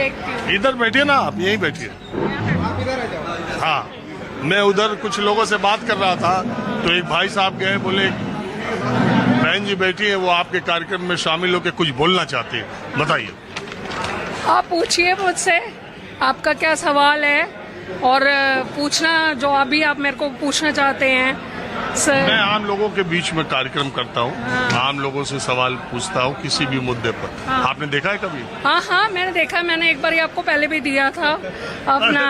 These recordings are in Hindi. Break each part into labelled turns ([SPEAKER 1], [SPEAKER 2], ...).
[SPEAKER 1] देखती हूँ।
[SPEAKER 2] इधर बैठिए ना, आप यहीं बैठिए। हाँ, मैं उधर कुछ लोगों से बात कर रहा था तो एक भाई साहब गए, बोले बहन जी बैठी है, वो आपके कार्यक्रम में शामिल होकर कुछ बोलना चाहती है, बताइए।
[SPEAKER 1] आप पूछिए मुझसे, आपका क्या सवाल है और पूछना जो अभी आप मेरे को पूछना चाहते हैं सर।
[SPEAKER 2] मैं आम लोगों के बीच में कार्यक्रम करता हूँ, आम लोगों से सवाल पूछता हूँ किसी भी मुद्दे पर। आपने देखा है कभी?
[SPEAKER 1] हाँ, मैंने देखा, मैंने एक बार आपको पहले भी दिया था अपना।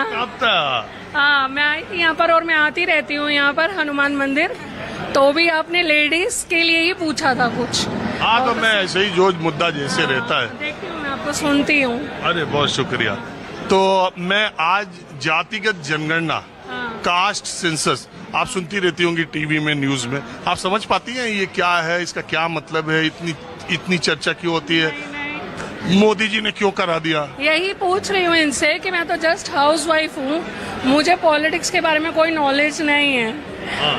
[SPEAKER 1] हाँ, मैं आई थी यहाँ पर और मैं आती रहती हूँ यहाँ पर हनुमान मंदिर, तो भी आपने लेडीज के लिए ही पूछा था कुछ।
[SPEAKER 2] हाँ, तो मैं ऐसे ही जो मुद्दा जैसे रहता है
[SPEAKER 1] देखती हूँ, मैं आपको सुनती हूँ।
[SPEAKER 2] अरे बहुत शुक्रिया। तो मैं आज जातिगत जनगणना, कास्ट सेंसस, आप सुनती रहती होंगी टीवी में, न्यूज में, आप समझ पाती हैं ये क्या है, इसका क्या मतलब है, इतनी चर्चा क्यों होती है, मोदी जी ने क्यों करा दिया? यही
[SPEAKER 1] पूछ रही हूँ इनसे कि मैं तो जस्ट हाउस वाइफ हूँ, मुझे पॉलिटिक्स के बारे में कोई नॉलेज नहीं है।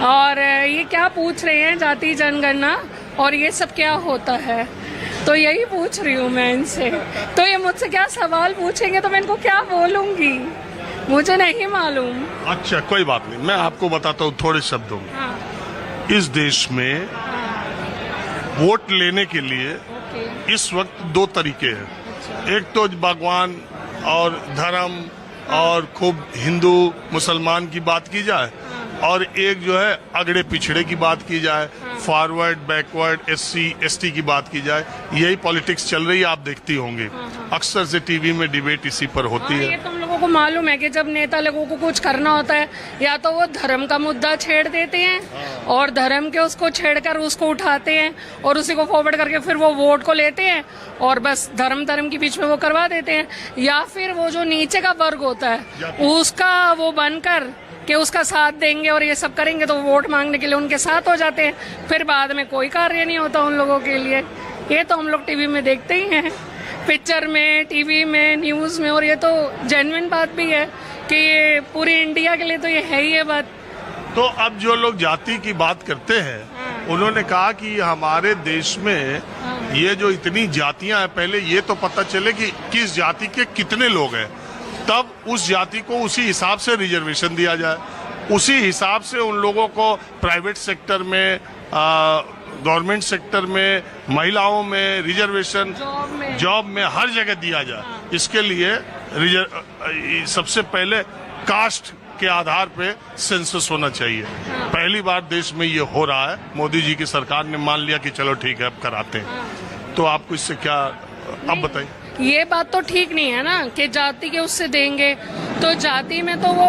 [SPEAKER 1] और ये क्या पूछ रहे हैं जाति जनगणना और ये सब क्या होता है, तो यही पूछ रही हूँ मैं इनसे। तो ये मुझसे क्या सवाल पूछेंगे तो मैं इनको क्या बोलूंगी, मुझे नहीं मालूम।
[SPEAKER 2] अच्छा, कोई बात नहीं, मैं आपको बताता हूँ थोड़े शब्दों में। इस देश में वोट लेने के लिए इस वक्त दो तरीके हैं। एक तो भगवान और धर्म और खूब हिंदू मुसलमान की बात की जाए, और एक जो है अगड़े पिछड़े की बात की जाए, फॉरवर्ड बैकवर्ड, SC ST की बात की जाए। यही पॉलिटिक्स चल रही है, आप देखती होंगे अक्सर से टीवी में डिबेट इसी पर होती है।
[SPEAKER 1] ये तुम लोगों को मालूम है कि जब नेता लोगों को कुछ करना होता है, या तो वो धर्म का मुद्दा छेड़ देते हैं और धर्म के उसको छेड़कर उसको उठाते हैं और उसी को फॉरवर्ड करके फिर वो वोट को लेते हैं और बस धर्म के बीच में वो करवा देते हैं, या फिर वो जो नीचे का वर्ग होता है उसका वो बनकर कि उसका साथ देंगे और ये सब करेंगे तो वोट मांगने के लिए उनके साथ हो जाते हैं, फिर बाद में कोई कार्य नहीं होता उन लोगों के लिए। ये तो हम लोग टीवी में देखते ही हैं, पिक्चर में, टीवी में, न्यूज में, और ये तो जेन्युइन बात भी है कि ये पूरी इंडिया के लिए तो ये है ही ये बात।
[SPEAKER 2] तो अब जो लोग जाति की बात करते हैं उन्होंने कहा कि हमारे देश में ये जो इतनी जातियां हैं, पहले ये तो पता चले कि किस जाति के कितने लोग हैं, तब उस जाति को उसी हिसाब से रिजर्वेशन दिया जाए, उसी हिसाब से उन लोगों को प्राइवेट सेक्टर में, गवर्नमेंट सेक्टर में, महिलाओं में रिजर्वेशन, जॉब में हर जगह दिया जाए। इसके लिए सबसे पहले कास्ट के आधार पे सेंसस होना चाहिए। पहली बार देश में ये हो रहा है, मोदी जी की सरकार ने मान लिया कि चलो ठीक है अब कराते हैं। तो आपको इससे क्या, अब बताइए।
[SPEAKER 1] ये बात तो ठीक नहीं है ना कि जाति के उससे देंगे, तो जाति में तो वो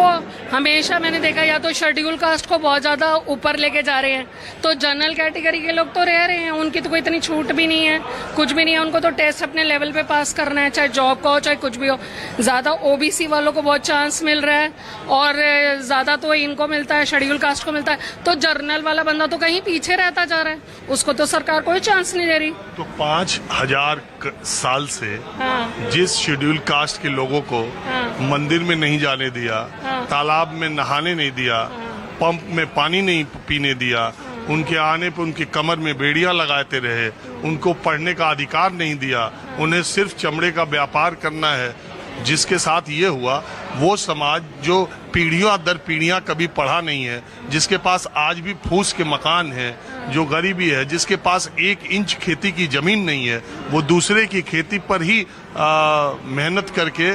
[SPEAKER 1] हमेशा मैंने देखा या तो शेड्यूल कास्ट को बहुत ज्यादा ऊपर लेके जा रहे हैं, तो जनरल कैटेगरी के लोग तो रह रहे हैं, उनकी तो कोई इतनी छूट भी नहीं है, कुछ भी नहीं है, उनको तो टेस्ट अपने लेवल पे पास करना है, चाहे जॉब का हो चाहे कुछ भी हो। ज्यादा OBC वालों को बहुत चांस मिल रहा है और ज्यादा तो इनको मिलता है, शेड्यूल कास्ट को मिलता है, तो जर्नल वाला बंदा तो कहीं पीछे रहता जा रहा है, उसको तो सरकार कोई चांस नहीं दे रही।
[SPEAKER 2] तो 5000 साल से जिस शेड्यूल कास्ट के लोगों को मंदिर में नहीं जाने दिया, तालाब में नहाने नहीं दिया, पंप में पानी नहीं पीने दिया, उनके आने पर उनकी कमर में बेड़ियां लगाते रहे, उनको पढ़ने का अधिकार नहीं दिया, उन्हें सिर्फ चमड़े का व्यापार करना है, जिसके साथ ये हुआ वो समाज जो पीढ़ियों दर पीढ़ियां कभी पढ़ा नहीं है, जिसके पास आज भी फूस के मकान है, जो गरीबी है, जिसके पास 1 इंच खेती की जमीन नहीं है, वो दूसरे की खेती पर ही मेहनत करके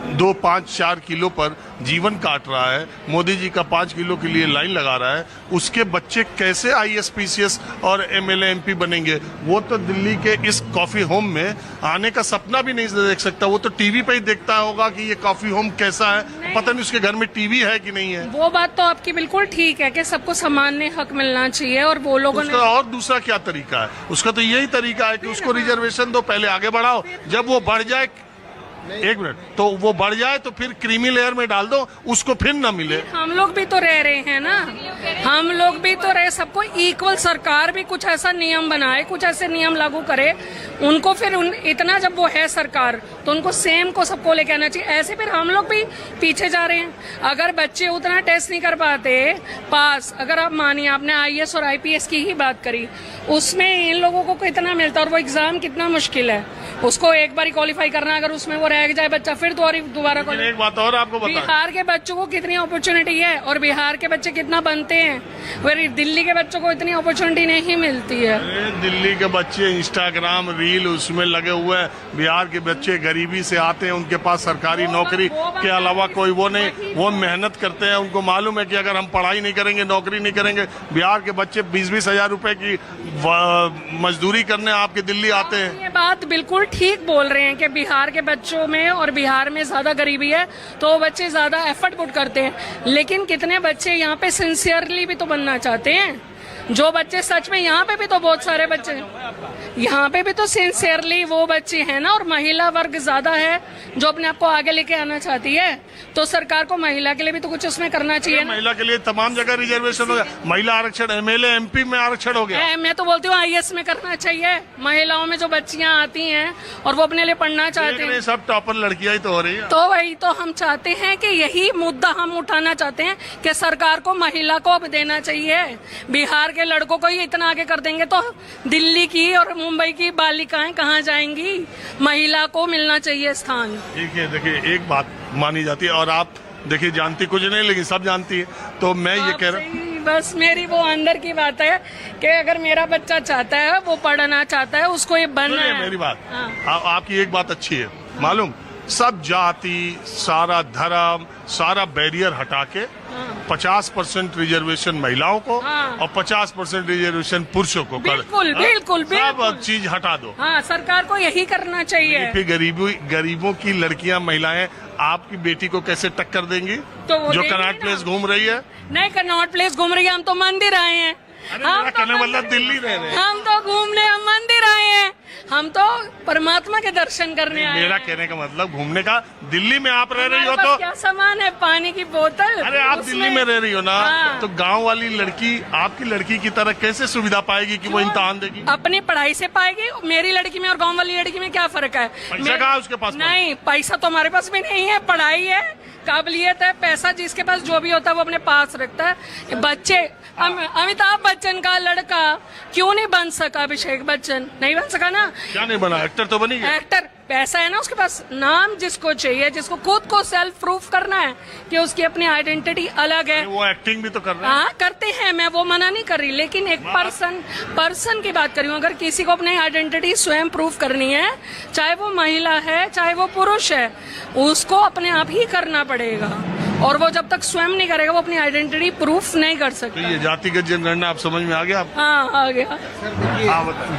[SPEAKER 2] 2, 5, 4 किलो पर जीवन काट रहा है, मोदी जी का 5 किलो के लिए लाइन लगा रहा है, उसके बच्चे कैसे IAS PCS और MLA MP बनेंगे? वो तो दिल्ली के इस कॉफी होम में आने का सपना भी नहीं देख सकता, वो तो टीवी पे ही देखता होगा कि ये कॉफी होम कैसा है, पता नहीं उसके घर में टीवी है कि नहीं है।
[SPEAKER 1] वो बात तो आपकी बिल्कुल ठीक है कि सबको सामान्य हक मिलना चाहिए, और वो लोगों ने
[SPEAKER 2] और दूसरा क्या तरीका है? उसका तो यही तरीका है कि उसको रिजर्वेशन दो, पहले आगे बढ़ाओ, जब वो बढ़ जाए, 1 मिनट, तो वो बढ़ जाए तो फिर क्रीमी लेयर में डाल दो, उसको फिर ना मिले।
[SPEAKER 1] हम लोग भी तो रह रहे हैं ना, हम लोग भी तो रहे, सबको इक्वल, सरकार भी कुछ ऐसा नियम बनाए, कुछ ऐसे नियम लागू करे, उनको फिर इतना जब वो है सरकार तो उनको सेम को सबको लेके आना चाहिए। ऐसे फिर हम लोग भी पीछे जा रहे हैं। अगर बच्चे उतना टेस्ट नहीं कर पाते पास, अगर आप मानिए आपने IAS और IPS की ही बात करी, उसमें इन लोगों को कितना मिलता है और वो एग्जाम कितना मुश्किल है, उसको एक बार क्वालिफाई करना, अगर उसमें वो रह जाए बच्चा फिर दोबारा
[SPEAKER 2] लेकिन एक बात और आपको बता,
[SPEAKER 1] बिहार के बच्चों को कितनी अपॉर्चुनिटी है और बिहार के बच्चे कितना बनते हैं, वही दिल्ली के बच्चों को इतनी अपॉर्चुनिटी नहीं मिलती है।
[SPEAKER 2] दिल्ली के बच्चे इंस्टाग्राम रील उसमें लगे हुए हैं, बिहार के बच्चे गरीबी से आते हैं, उनके पास सरकारी नौकरी के अलावा कोई वो नहीं, वो मेहनत करते हैं, उनको मालूम है कि अगर हम पढ़ाई नहीं करेंगे, नौकरी नहीं करेंगे, बिहार के बच्चे 20-20 हजार रुपए की मजदूरी करने आपके दिल्ली आते हैं।
[SPEAKER 1] ये बात बिल्कुल ठीक बोल रहे हैं कि बिहार के बच्चों में और बिहार में ज्यादा गरीबी है तो वो बच्चे ज्यादा एफर्ट पुट करते हैं, लेकिन कितने बच्चे यहाँ पे सिंसियरली भी तो बनना चाहते हैं। जो बच्चे सच में, यहाँ पे भी तो बहुत सारे बच्चे, यहाँ पे भी तो सिंसियरली वो बच्चे हैं ना, और महिला वर्ग ज्यादा है जो अपने आप को आगे लेके आना चाहती है, तो सरकार को महिला के लिए भी तो कुछ उसमें करना चाहिए ना।
[SPEAKER 2] महिला के लिए तमाम जगह रिजर्वेशन हो गया, महिला आरक्षण एमएलए एमपी में आरक्षण हो गया।
[SPEAKER 1] मैं तो बोलती हूँ आईएएस में करना चाहिए। महिलाओं में जो बच्चियां आती हैं और वो अपने लिए पढ़ना चाहते हैं,
[SPEAKER 2] सब टॉपर लड़कियां ही तो हो रही है।
[SPEAKER 1] तो वही तो हम चाहते हैं कि यही मुद्दा हम उठाना चाहते हैं कि सरकार को महिला को अब देना चाहिए। बिहार के लड़कों को ही इतना आगे कर देंगे तो दिल्ली की और मुंबई की बालिकाएं कहाँ जाएंगी? महिला को मिलना चाहिए स्थान।
[SPEAKER 2] ठीक है, देखिए एक बात मानी जाती है और आप देखिए जानती कुछ नहीं लेकिन सब जानती है, तो मैं ये कह रहा हूँ,
[SPEAKER 1] बस मेरी वो अंदर की बात है कि अगर मेरा बच्चा चाहता है, वो पढ़ना चाहता है, उसको ये बनना है।
[SPEAKER 2] मेरी बात,
[SPEAKER 1] हाँ।
[SPEAKER 2] आपकी एक बात अच्छी है, मालूम, सब जाति, सारा धर्म, सारा बैरियर हटा के 50% रिजर्वेशन महिलाओं को और 50% रिजर्वेशन पुरुषों को कर,
[SPEAKER 1] बिल्कुल बिल्कुल
[SPEAKER 2] सब चीज हटा दो।
[SPEAKER 1] हाँ, सरकार को यही करना चाहिए।
[SPEAKER 2] फिर गरीबों की लड़कियां, महिलाएं आपकी बेटी को कैसे टक्कर देंगी?
[SPEAKER 1] तो वो
[SPEAKER 2] जो कनॉट प्लेस घूम रही है?
[SPEAKER 1] नहीं, कनॉट प्लेस घूम रही है, हम तो मंदिर आए हैं।
[SPEAKER 2] हम तो मतलब दिल्ली रह रहे हैं,
[SPEAKER 1] हम तो घूमने, हम मंदिर आए हैं, हम तो परमात्मा के दर्शन करने आए हैं।
[SPEAKER 2] मेरा कहने का मतलब घूमने का, दिल्ली में आप रह रही हो तो
[SPEAKER 1] क्या सामान है? पानी की बोतल।
[SPEAKER 2] अरे आप दिल्ली में रह रही हो ना,
[SPEAKER 1] हाँ।
[SPEAKER 2] तो गांव वाली लड़की आपकी लड़की की तरह कैसे सुविधा पाएगी कि वो इम्तिहान देगी?
[SPEAKER 1] अपनी पढ़ाई से पाएगी। मेरी लड़की में और गांव वाली लड़की में क्या फर्क है?
[SPEAKER 2] पैसा कहाँ उसके पास?
[SPEAKER 1] नहीं, पैसा तो हमारे पास भी नहीं है। पढ़ाई है, काबिलियत है, पैसा जिसके पास जो भी होता है वो अपने पास रखता है। बच्चे, अमिताभ बच्चन का लड़का क्यों नहीं बन सका? अभिषेक बच्चन नहीं बन सका ना?
[SPEAKER 2] क्या नहीं बना? एक्टर तो बनी गया।
[SPEAKER 1] एक्टर, पैसा है ना उसके पास। नाम जिसको चाहिए, जिसको खुद को सेल्फ प्रूफ करना है कि उसकी अपनी आइडेंटिटी अलग है,
[SPEAKER 2] वो एक्टिंग भी तो कर रहे हैं।
[SPEAKER 1] हाँ, करते हैं, मैं वो मना नहीं कर रही, लेकिन एक पर्सन की बात कर रही हूँ। अगर किसी को अपनी आइडेंटिटी स्वयं प्रूफ करनी है, चाहे वो महिला है चाहे वो पुरुष है, उसको अपने आप ही करना पड़ेगा, और वो जब तक स्वयं नहीं करेगा वो अपनी आइडेंटिटी प्रूफ नहीं कर सकता।
[SPEAKER 2] ये जातिगत जनगणना आप समझ में आ गया?
[SPEAKER 1] हाँ, आ गया।
[SPEAKER 2] हाँ, बताइए।